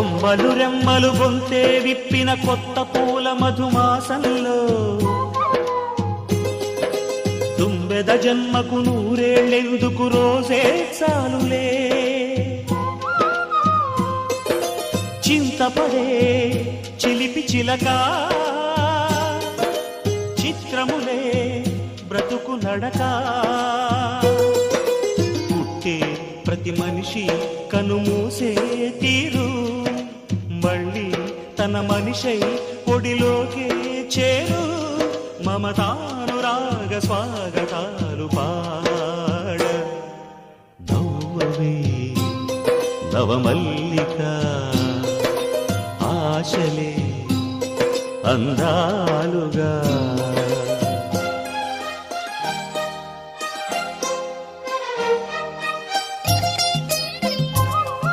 కొమ్మలు రెమ్మలు గొంతే విప్పిన కొత్త పూల మధుమాసంలో తుంబెద జన్మకు నూరేళ్ళెందుకు రోజే చాలులే చింతపడే చిలిపి చిలక చిత్రములే బ్రతుకు నడక పుట్టే ప్రతి మనిషి కనుమూసే తీరు మళ్ళీ తన మనిషై ఒడిలోకే చేరు మమతానురాగ స్వాగతాలు పాడ నవ్వవే నవమల్లిక ఆశలే అందాలుగా